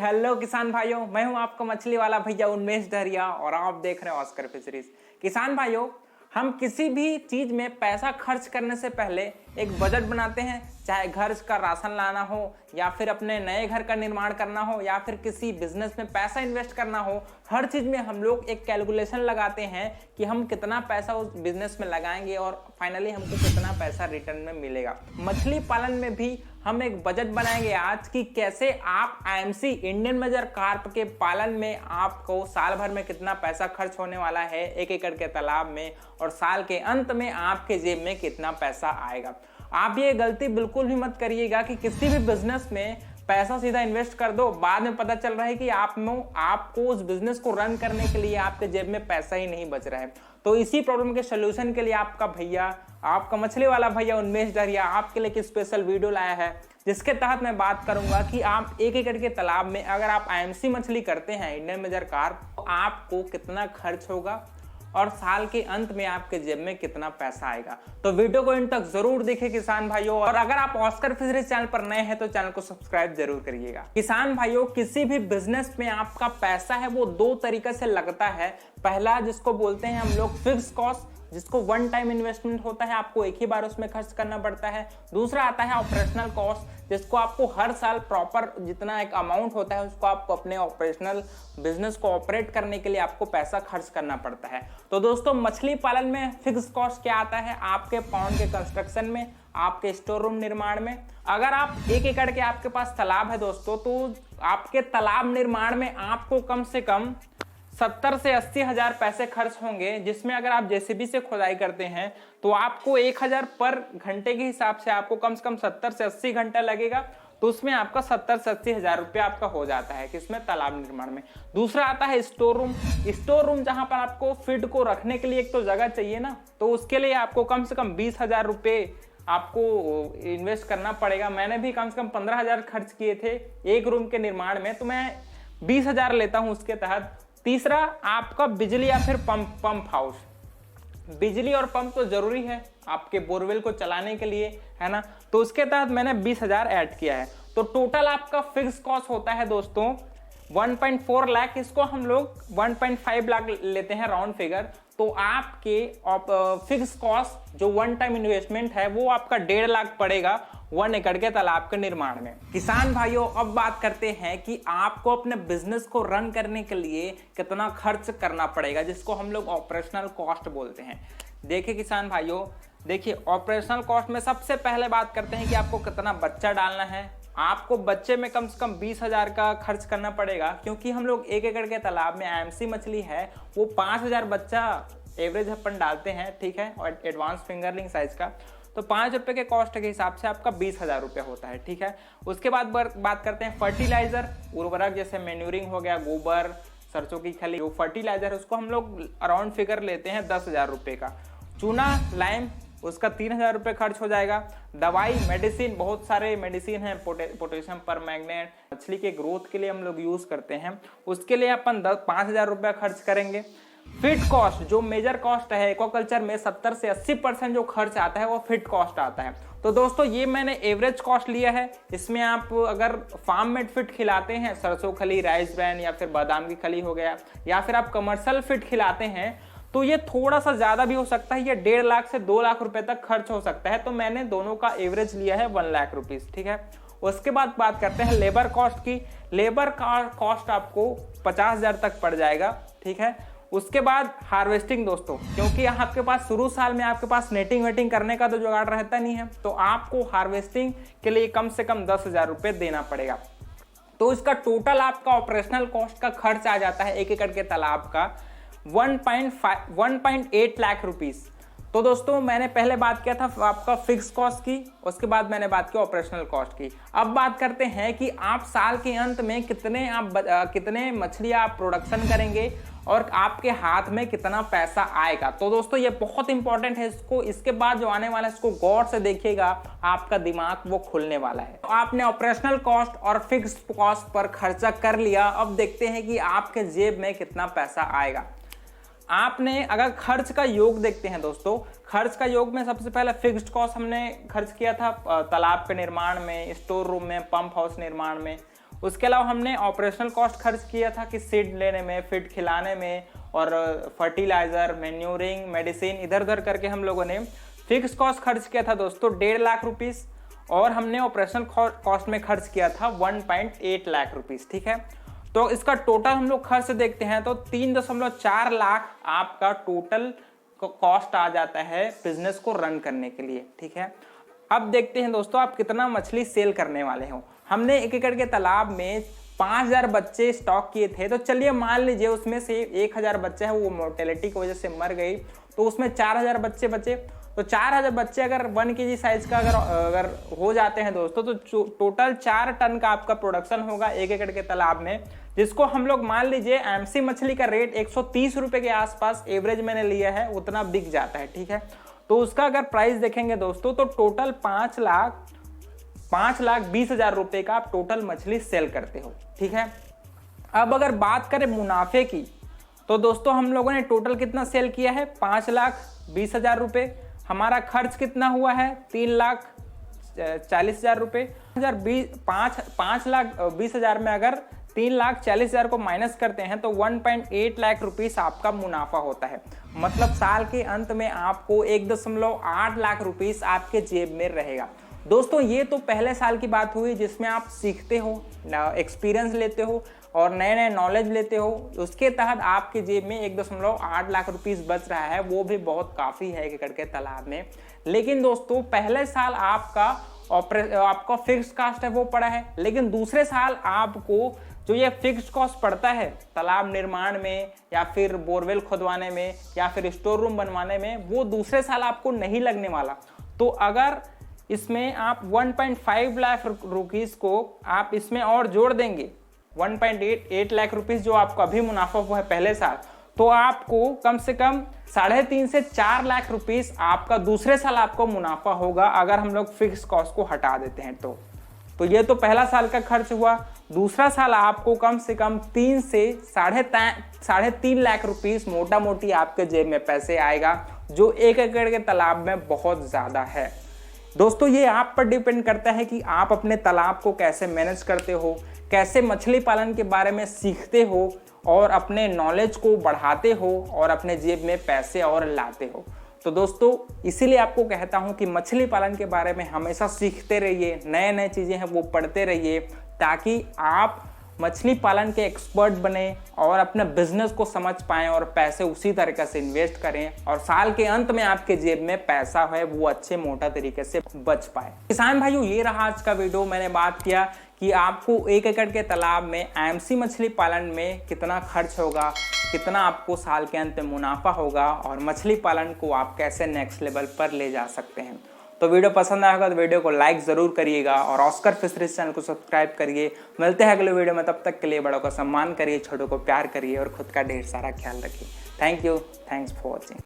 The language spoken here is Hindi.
हेलो किसान भाइयों, मैं हूं आपका मछली वाला भैया उन्मेष डहरिया और आप देख रहे हैं ऑस्कर फिशरीज। किसान भाइयों, हम किसी भी चीज में पैसा खर्च करने से पहले एक बजट बनाते हैं, चाहे घर का राशन लाना हो या फिर अपने नए घर का निर्माण करना हो या फिर किसी बिजनेस में पैसा इन्वेस्ट करना हो। हर चीज में हम लोग एक कैलकुलेशन लगाते हैं कि हम कितना पैसा उस बिजनेस में लगाएंगे और फाइनली हमको कितना पैसा रिटर्न में मिलेगा। मछली पालन में भी हम एक बजट बनाएंगे आज कि कैसे आप आईएमसी इंडियन मेजर कार्प के पालन में आपको साल भर में कितना पैसा खर्च होने वाला है 1 एकड़ के तालाब में, और साल के अंत में आपके जेब में कितना पैसा आएगा। आप ये गलती बिल्कुल भी मत करिएगा कि किसी भी बिजनेस में पैसा सीधा इन्वेस्ट कर दो, बाद में पता चल रहा है कि आपको उस बिजनेस को रन करने के लिए आपके जेब में पैसा ही नहीं बच रहा है। तो इसी प्रॉब्लम के सोल्यूशन के लिए आपका मछली वाला भैया उन्मेष डहरिया आपके लिए एक स्पेशल वीडियो लाया है, जिसके तहत मैं बात करूंगा कि आप 1 एकड़ के तालाब में अगर आप आईएमसी मछली करते हैं इंडियन मेजर कार्प, तो आपको कितना खर्च होगा और साल के अंत में आपके जेब में कितना पैसा आएगा। तो वीडियो को इन तक जरूर देखें किसान भाइयों, और अगर आप ऑस्कर फिशरीज चैनल पर नए हैं तो चैनल को सब्सक्राइब जरूर करिएगा। किसान भाइयों, किसी भी बिजनेस में आपका पैसा है वो 2 तरीके से लगता है। पहला, जिसको बोलते हैं हम लोग फिक्स कॉस्ट, जिसको वन टाइम इन्वेस्टमेंट होता है, आपको एक ही बार उसमें खर्च करना पड़ता है। दूसरा आता है ऑपरेशनल कॉस्ट, जिसको आपको हर साल प्रॉपर जितना एक अमाउंट होता है उसको आपको अपने ऑपरेशनल बिजनेस को ऑपरेट करने के लिए आपको पैसा खर्च करना पड़ता है। तो दोस्तों, मछली पालन में फिक्स कॉस्ट क्या आता है? आपके पॉन्ड के कंस्ट्रक्शन में, आपके स्टोर रूम निर्माण में। अगर आप 1 एकड़ के आपके पास तालाब है दोस्तों, तो आपके तालाब निर्माण में आपको कम से कम 70 से 80 हजार पैसे खर्च होंगे, जिसमें अगर आप जेसीबी से खुदाई करते हैं तो आपको 1000 पर घंटे के हिसाब से आपको कम 70 से 80 घंटा लगेगा। तो उसमें आपका 70 से 80 हजार रुपया आपका हो जाता है किसमें? तालाब निर्माण में। दूसरा आता है स्टोर रूम। स्टोर रूम जहां पर आपको फीड को रखने के लिए एक तो जगह चाहिए ना, तो उसके लिए आपको कम से कम 20 हजार रुपये आपको इन्वेस्ट करना पड़ेगा। मैंने भी कम से कम 15 हजार खर्च किए थे एक रूम के निर्माण में, तो मैं 20 हजार लेता हूं उसके तहत। तीसरा आपका बिजली या फिर पंप हाउस। बिजली और पंप तो जरूरी है आपके बोरवेल को चलाने के लिए, है ना, तो उसके तहत मैंने 20 हजार ऐड किया है। तो टोटल आपका फिक्स कॉस्ट होता है दोस्तों 1.4 लाख। इसको हम लोग 1.5 लाख लेते हैं राउंड फिगर। तो आपके फिक्स कॉस्ट जो वन टाइम इन्वेस्टमेंट है वो आपका 1.5 लाख पड़ेगा 1 एकड़ के तालाब के निर्माण में। किसान भाइयों, अब बात करते हैं कि आपको अपने बिजनेस को रन करने के लिए कितना खर्च करना पड़ेगा, जिसको हम लोग ऑपरेशनल कॉस्ट बोलते हैं। देखिए किसान भाइयों, देखिए ऑपरेशनल कॉस्ट में सबसे पहले बात करते हैं कि आपको कितना बच्चा डालना है। आपको बच्चे में कम से कम 20 हजार का खर्च करना पड़ेगा, क्योंकि हम लोग 1 एकड़ के तालाब में आईएमसी मछली है वो 5000 बच्चा एवरेज अपन डालते हैं, ठीक है, और एडवांस फिंगरलिंग साइज का। तो 5 रुपए के कॉस्ट के हिसाब से आपका 20 हजार रुपया होता है, ठीक है। उसके बाद बात करते हैं फर्टिलाइजर, उर्वरक, जैसे मैन्यूरिंग हो गया, गोबर, सरसों की खली, जो फर्टिलाइजर है उसको हम लोग अराउंड फिगर लेते हैं 10 हजार रुपये का। चूना, लाइम, उसका 3000 रुपये खर्च हो जाएगा। दवाई, मेडिसिन, बहुत सारे मेडिसिन हैं, पोटेशियम पर मैग्नेट, मछली के ग्रोथ के लिए हम लोग यूज करते हैं, उसके लिए अपन 5,000 रुपया खर्च करेंगे। फीड कॉस्ट, जो मेजर कॉस्ट है एक्वाकल्चर में 70 से 80% जो खर्च आता है वो फीड कॉस्ट आता है। तो दोस्तों, ये मैंने एवरेज कॉस्ट लिया है। इसमें आप अगर फार्म मेड फीड खिलाते हैं, सरसों खली, राइस ब्रान या फिर बादाम की खली हो गया, या फिर आप कमर्शियल फीड खिलाते हैं, तो ये थोड़ा सा ज्यादा भी हो सकता है, ये 1.5 लाख से 2 लाख रुपए तक खर्च हो सकता है। तो मैंने दोनों का एवरेज लिया है 1 लाख रुपीज, ठीक है। उसके बाद बात करते हैं लेबर कॉस्ट की। लेबर का कॉस्ट आपको 50 हजार तक पड़ जाएगा, ठीक है। उसके बाद हार्वेस्टिंग दोस्तों, क्योंकि आपके पास शुरू साल में आपके पास नेटिंग वेटिंग करने का तो जुगाड़ रहता नहीं है, तो आपको हार्वेस्टिंग के लिए कम से कम 10 हजार रुपये देना पड़ेगा। तो इसका टोटल आपका ऑपरेशनल कॉस्ट का खर्च आ जाता है 1 एकड़ के तालाब का 1.8 लाख रुपीस। तो दोस्तों, मैंने पहले बात किया था आपका फिक्स कॉस्ट की, उसके बाद मैंने बात की ऑपरेशनल कॉस्ट की। अब बात करते हैं कि आप साल के अंत में कितने मछली आप प्रोडक्शन करेंगे और आपके हाथ में कितना पैसा आएगा। तो दोस्तों, ये बहुत इंपॉर्टेंट है, इसके बाद जो आने वाला है इसको गौर से देखिएगा, आपका दिमाग वो खुलने वाला है। तो आपने ऑपरेशनल कॉस्ट और फिक्स कॉस्ट पर खर्चा कर लिया, अब देखते हैं कि आपके जेब में कितना पैसा आएगा। आपने अगर खर्च का योग देखते हैं दोस्तों, खर्च का योग में सबसे पहले फिक्स्ड कॉस्ट हमने खर्च किया था तालाब के निर्माण में, स्टोर रूम में, पंप हाउस निर्माण में। उसके अलावा हमने ऑपरेशनल कॉस्ट खर्च किया था कि सीड लेने में, फीड खिलाने में और फर्टिलाइजर, मैन्योरिंग, मेडिसिन, इधर उधर करके हम लोगों ने फिक्स कॉस्ट खर्च किया था दोस्तों 1.5 लाख रुपीस। और हमने ऑपरेशनल कॉस्ट में खर्च किया था 1.8 लाख रुपीस। ठीक है, तो इसका टोटल हम लोग खर्च देखते हैं तो 3.4 लाख आपका टोटल कॉस्ट आ जाता है बिजनेस को रन करने के लिए। ठीक है, अब देखते हैं दोस्तों आप कितना मछली सेल करने वाले हो। हमने 1 एकड़ के तालाब में 5000 बच्चे स्टॉक किए थे, तो चलिए मान लीजिए उसमें से 1000 बच्चे हैं वो मोर्टेलिटी की वजह से मर गई, तो उसमें 4000 बच्चे बचे। तो 4000 बच्चे अगर 1 kg साइज का अगर हो जाते हैं दोस्तों, तो टोटल 4 टन का आपका प्रोडक्शन होगा 1 एकड़ के तालाब में, जिसको हम लोग मान लीजिए एमसी मछली का रेट 130 रुपए के आसपास एवरेज मैंने लिया है, उतना बिक जाता है। ठीक है, तो उसका अगर प्राइस देखेंगे दोस्तों तो टोटल 5,20,000 रुपए का आप टोटल मछली सेल करते हो। ठीक है, अब अगर बात करें मुनाफे की तो दोस्तों हम लोगों ने टोटल कितना सेल किया है 5,20,000 रुपए। हमारा खर्च कितना हुआ है 3,40,000 रुपए। 5,20,000 में अगर 3,40,000 को माइनस करते हैं तो 1.8 लाख रुपीस आपका मुनाफा होता है। मतलब साल के अंत में आपको 1.8 लाख रुपीस आपके जेब में रहेगा। दोस्तों ये तो पहले साल की बात हुई जिसमें आप सीखते हो, एक्सपीरियंस लेते हो और नए नए नॉलेज लेते हो। उसके तहत आपके जेब में 1.8 लाख रुपीस बच रहा है, वो भी बहुत काफ़ी है 1 एकड़ के तालाब में। लेकिन दोस्तों पहले साल आपका फिक्स कॉस्ट है वो पड़ा है, लेकिन दूसरे साल आपको जो ये फिक्स्ड कॉस्ट पड़ता है तालाब निर्माण में या फिर बोरवेल खुदवाने में या फिर स्टोर रूम बनवाने में, वो दूसरे साल आपको नहीं लगने वाला। तो अगर इसमें आप 1.5 लाख रुपीस को आप इसमें और जोड़ देंगे 1.8 लाख रुपीस जो आपको अभी मुनाफा हुआ है पहले साल, तो आपको कम से कम 3.5 से 4 लाख रुपीस आपका दूसरे साल आपको मुनाफा होगा अगर हम लोग फिक्स कॉस्ट को हटा देते हैं तो ये तो पहला साल का खर्च हुआ। दूसरा साल आपको कम से कम 3 से 3.5 लाख रुपीस मोटा मोटी आपके जेब में पैसे आएगा, जो 1 एकड़ के तालाब में बहुत ज़्यादा है। दोस्तों ये आप पर डिपेंड करता है कि आप अपने तालाब को कैसे मैनेज करते हो, कैसे मछली पालन के बारे में सीखते हो और अपने नॉलेज को बढ़ाते हो और अपने जेब में पैसे और लाते हो। तो दोस्तों इसीलिए आपको कहता हूं कि मछली पालन के बारे में हमेशा सीखते रहिए, नए नए चीज़ें हैं वो पढ़ते रहिए, ताकि आप मछली पालन के एक्सपर्ट बने और अपने बिजनेस को समझ पाएं और पैसे उसी तरीके से इन्वेस्ट करें और साल के अंत में आपके जेब में पैसा है वो अच्छे मोटा तरीके से बच पाए। किसान भाइयों ये रहा आज का वीडियो। मैंने बात किया कि आपको 1 एकड़ के तालाब में एमसी मछली पालन में कितना खर्च होगा, कितना आपको साल के अंत में मुनाफा होगा और मछली पालन को आप कैसे नेक्स्ट लेवल पर ले जा सकते हैं। तो वीडियो पसंद आएगा तो वीडियो को लाइक ज़रूर करिएगा और ऑस्कर फिशरीज चैनल को सब्सक्राइब करिए। मिलते हैं अगले वीडियो में, तब तक के लिए बड़ों का सम्मान करिए, छोटों को प्यार करिए और खुद का ढेर सारा ख्याल रखिए। Thank you, thanks for watching.